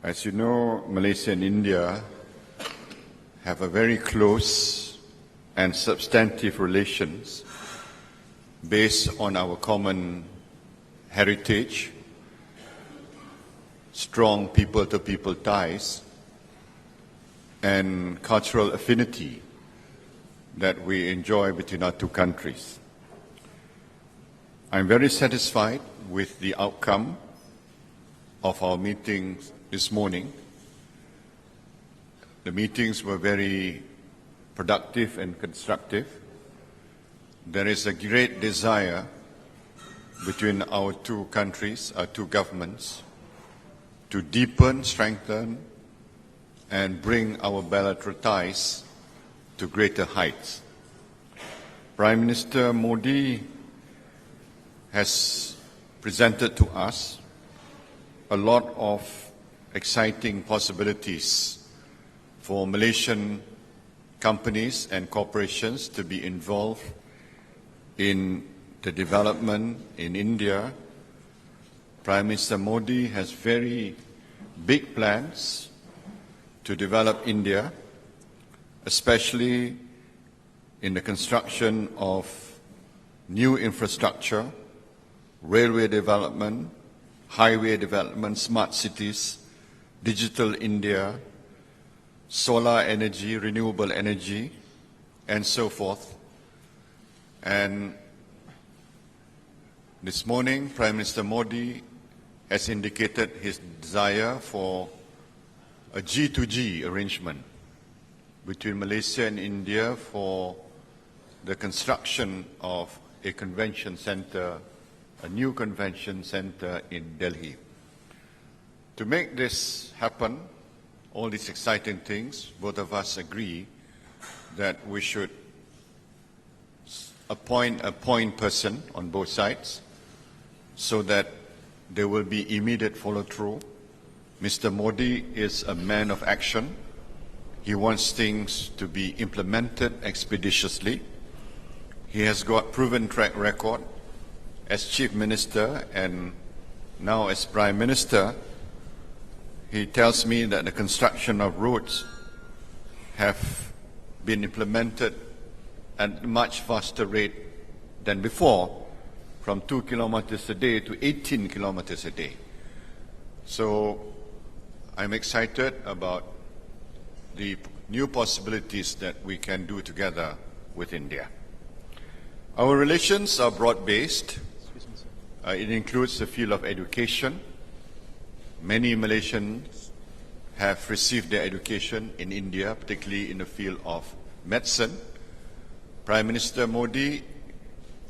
As you know, Malaysia and India have a very close and substantive relations based on our common heritage, strong people-to-people ties, and cultural affinity that we enjoy between our two countries. I'm very satisfied with the outcome of our meetings this morning. The meetings were very productive and constructive. There is a great desire between our two countries, our two governments, to deepen, strengthen, and bring our bilateral ties to greater heights. Prime Minister Modi has presented to us a lot of exciting possibilities for Malaysian companies and corporations to be involved in the development in India. Prime Minister Modi has very big plans to develop India, especially in the construction of new infrastructure, railway development, highway development, smart cities, digital India, solar energy, renewable energy, and so forth. And this morning, Prime Minister Modi has indicated his desire for a G2G arrangement between Malaysia and India for the construction of a convention center, a new convention center in Delhi. To make this happen, all these exciting things, both of us agree that we should appoint a point person on both sides so that there will be immediate follow-through. Mr. Modi is a man of action. He wants things to be implemented expeditiously. He has got proven track record as Chief Minister and now as Prime Minister. He tells me that the construction of roads have been implemented at a much faster rate than before, from 2 kilometers a day to 18 kilometers a day. So I'm excited about the new possibilities that we can do together with India. Our relations are broad-based. It includes the field of education. Many Malaysians have received their education in India, particularly in the field of medicine. Prime Minister Modi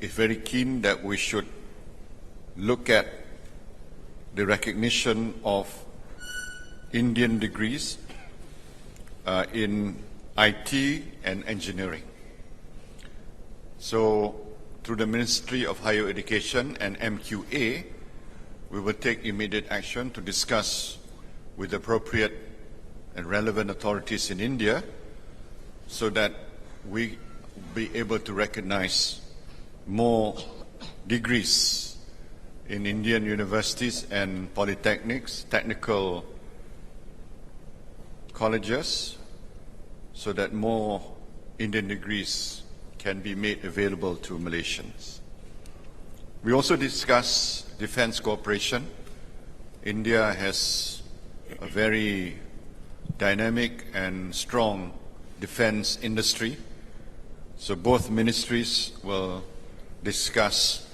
is very keen that we should look at the recognition of Indian degrees in IT and engineering. So, through the Ministry of Higher Education and MQA, we will take immediate action to discuss with appropriate and relevant authorities in India so that we be able to recognize more degrees in Indian universities and polytechnics, technical colleges, so that more Indian degrees can be made available to Malaysians. We also discuss defense cooperation. India has a very dynamic and strong defense industry. So both ministries will discuss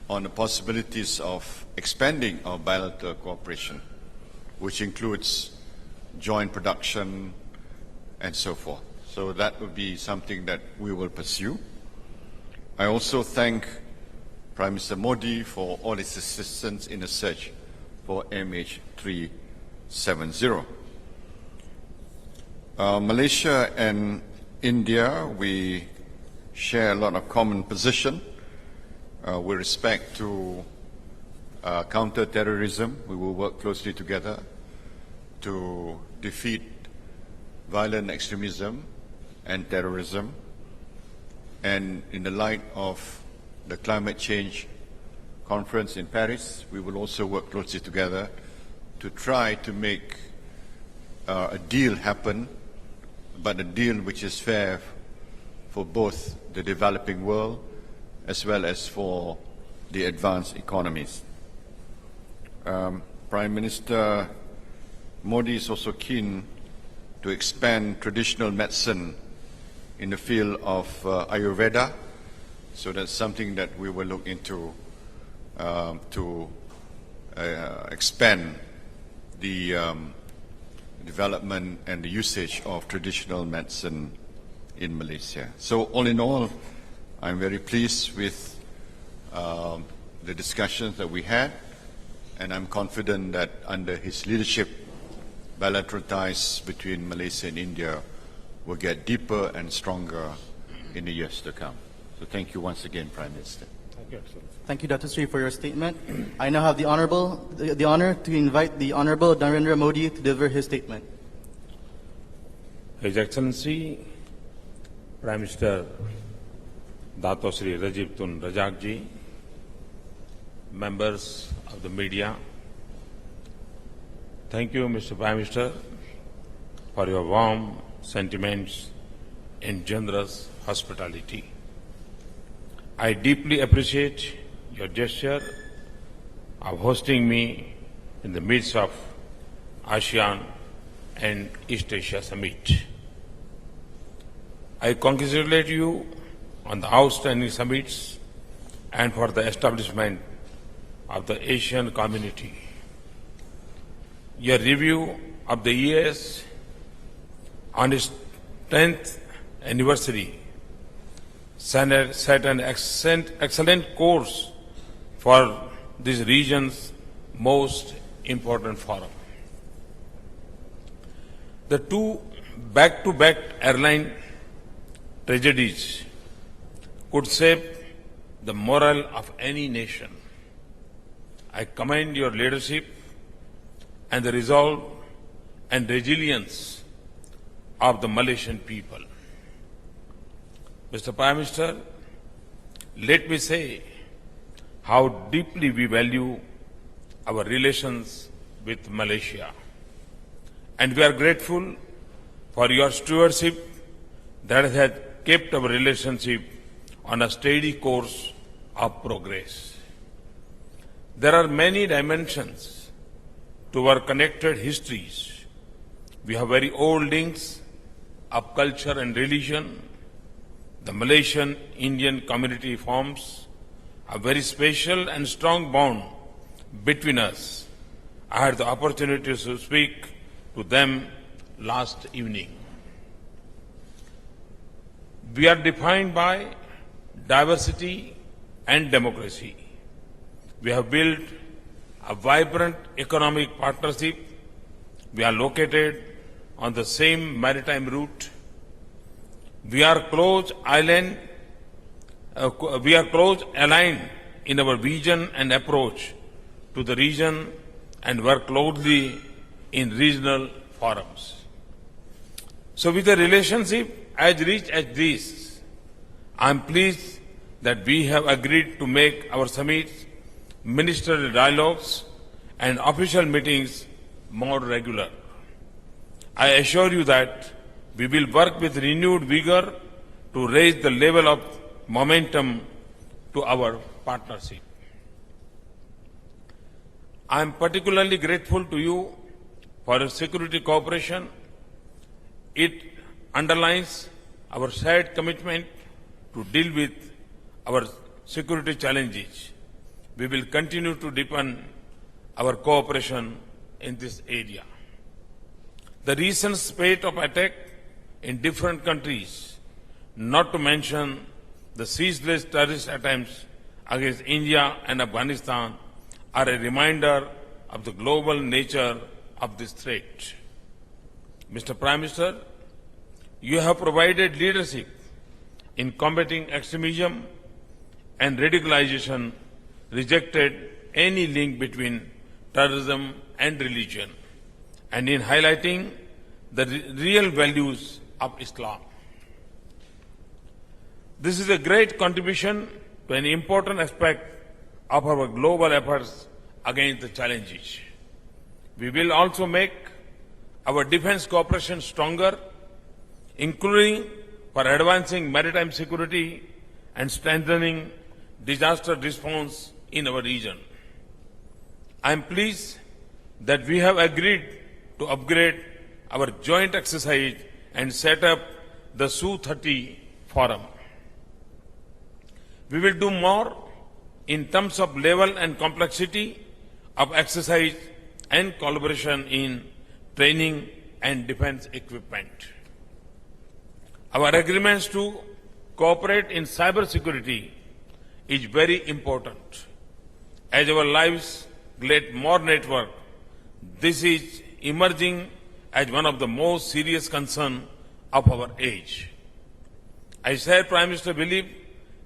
on the possibilities of expanding our bilateral cooperation, which includes joint production and so forth. So that would be something that we will pursue. I also thank Prime Minister Modi for all his assistance in the search for MH370. Malaysia and India, we share a lot of common position with respect to counter-terrorism. We will work closely together to defeat violent extremism and terrorism. And in the light of the climate change conference in Paris, we will also work closely together to try to make a deal happen, but a deal which is fair for both the developing world as well as for the advanced economies. Prime Minister Modi is also keen to expand traditional medicine in the field of Ayurveda, so that's something that we will look into to expand the development and the usage of traditional medicine in Malaysia. So all in all, I'm very pleased with the discussions that we had, and I'm confident that under his leadership, bilateral ties between Malaysia and India will get deeper and stronger in the years to come. So thank you once again, Prime Minister. Thank you, Excellency. Thank you, Dr. Sri, for your statement. I now have the honor to invite the Honorable Narendra Modi to deliver his statement. His Excellency, Prime Minister Dato Sri Rajiv Tun Razak ji, members of the media, thank you, Mr. Prime Minister, for your warm sentiments and generous hospitality. I deeply appreciate your gesture of hosting me in the midst of ASEAN and East Asia Summit. I congratulate you on the outstanding summits and for the establishment of the Asian community. Your review of the EAS on its 10th anniversary set an excellent course for this region's most important forum. The two back-to-back airline tragedies could shape the morale of any nation. I commend your leadership and the resolve and resilience of the Malaysian people. Mr. Prime Minister, let me say how deeply we value our relations with Malaysia. And we are grateful for your stewardship that has kept our relationship on a steady course of progress. There are many dimensions to our connected histories. We have very old links of culture and religion. The Malaysian-Indian community forms a very special and strong bond between us. I had the opportunity to speak to them last evening. We are defined by diversity and democracy. We have built a vibrant economic partnership. We are located on the same maritime route. We are close aligned in our vision and approach to the region and work closely in regional forums. So with a relationship as rich as this, I am pleased that we have agreed to make our summits, ministerial dialogues and official meetings more regular. I assure you that we will work with renewed vigor to raise the level of momentum to our partnership. I am particularly grateful to you for your security cooperation. It underlines our shared commitment to deal with our security challenges. We will continue to deepen our cooperation in this area. The recent spate of attacks in different countries, not to mention the ceaseless terrorist attempts against India and Afghanistan, are a reminder of the global nature of this threat. Mr. Prime Minister, you have provided leadership in combating extremism and radicalization, rejected any link between terrorism and religion, and in highlighting the real values of Islam. This is a great contribution to an important aspect of our global efforts against the challenges. We will also make our defense cooperation stronger, including for advancing maritime security and strengthening disaster response in our region. I am pleased that we have agreed to upgrade our joint exercise and set up the Su-30 Forum. We will do more in terms of level and complexity of exercise and collaboration in training and defense equipment. Our agreements to cooperate in cybersecurity is very important. As our lives get more network, this is emerging as one of the most serious concerns of our age. I share Prime Minister belief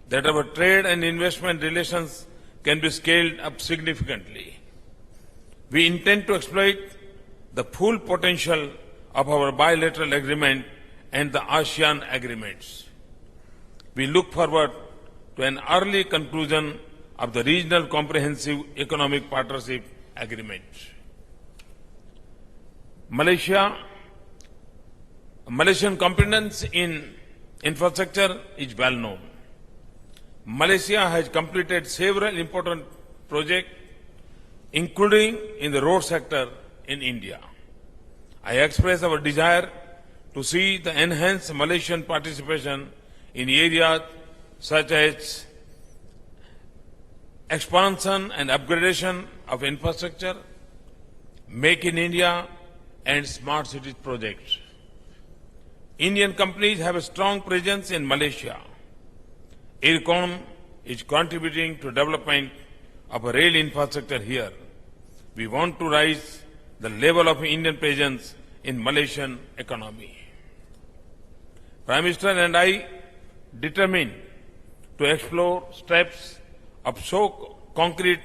that our trade and investment relations can be scaled up significantly. We intend to exploit the full potential of our bilateral agreement and the ASEAN agreements. We look forward to an early conclusion of the Regional Comprehensive Economic Partnership Agreement. Malaysian competence in infrastructure is well known. Malaysia has completed several important projects, including in the road sector in India. I express our desire to see the enhanced Malaysian participation in areas such as expansion and upgradation of infrastructure, Make in India, and smart cities projects. Indian companies have a strong presence in Malaysia. Aircom is contributing to development of a rail infrastructure here. We want to raise the level of Indian presence in Malaysian economy. Prime Minister and I determined to explore steps of so concrete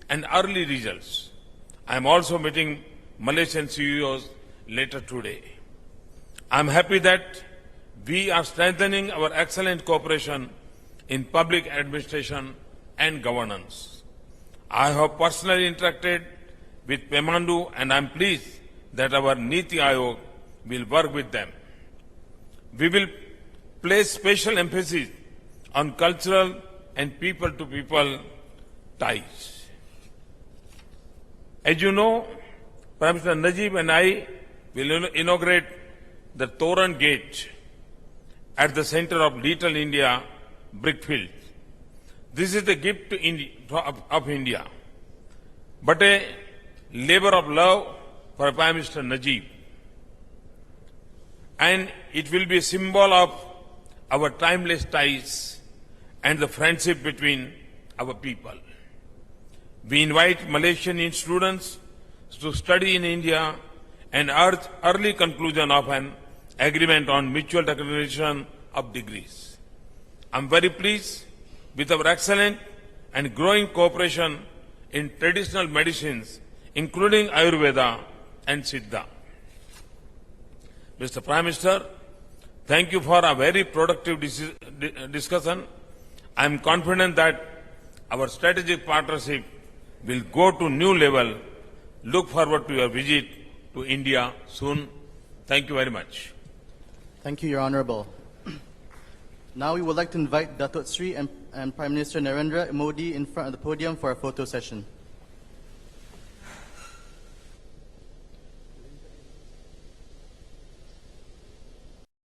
and early results. I am also meeting Malaysian CEOs later today. I am happy that we are strengthening our excellent cooperation in public administration and governance. I have personally interacted with Pemandu and I am pleased that our Niti Aayog will work with them. We will place special emphasis on cultural and people-to-people ties. As you know, Prime Minister Najib and I will inaugurate the Toran Gate at the center of Little India Brickfield. This is the gift to of India, but a labor of love for Prime Minister Najib. And it will be a symbol of our timeless ties and the friendship between our people. We invite Malaysian students to study in India and urge early conclusion of an agreement on mutual recognition of degrees. I am very pleased with our excellent and growing cooperation in traditional medicines, including Ayurveda and Siddha. Mr. Prime Minister, thank you for a very productive discussion. I am confident that our strategic partnership will go to new level. Look forward to your visit to India soon. Thank you very much. Thank you, Your Honorable. Now we would like to invite Datuk Sri and Prime Minister Narendra Modi in front of the podium for a photo session.